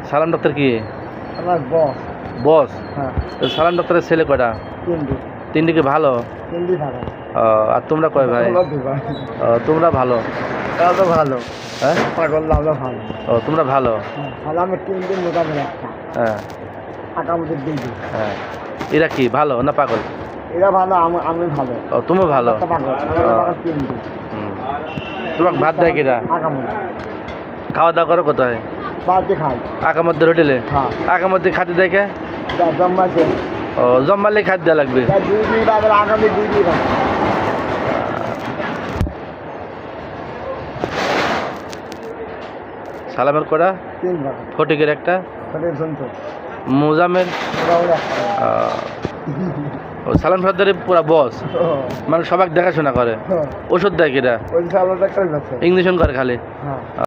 সালাম ডাক্তার কি? আমার বস। বস? হ্যাঁ। সালাম ডাক্তারের ছেলে কয়টা? তিনটি। তিনটি কি ভালো? তিনটি ভালো। আর তোমরা কয় ভাই? তোমরা ভালো? তারা তো ভালো। হ্যাঁ, পাগল আমরা ভালো। তোমরা ভালো। ভালো আমি তিনটি মোটামুটি একটা। হ্যাঁ আগামীতে দিদি। হ্যাঁ, এরা কি ভালো না পাগল? এরা ভালো, আমি ভালো। তুমি ভালো। পাগল তিনটি। তোমাকে ভাত দেয় কিনা? আগামী খাওয়া দাওয়া করো কোথায়? বাড়িতে খাই। আকামদ্দের হোটেলে? হ্যাঁ। আকামদ্দের খাদ্য দেখে? জম্মাছে। জম্মালে খাদ্য দেওয়া লাগবে। দুই দিন বাদে আগামী 2 দিন। সালামের কটা? 3 বার। ফটিকের একটা? ফটিক সন্তোষ। মুজামের? সালাম সর্দারি পুরা বস, মানে সবাই দেখাশোনা করে। ওষুধ দেয় কিনা? ওই সালাম ডাক্তার আছে। ইঞ্জেকশন করে খালি। হ্যাঁ।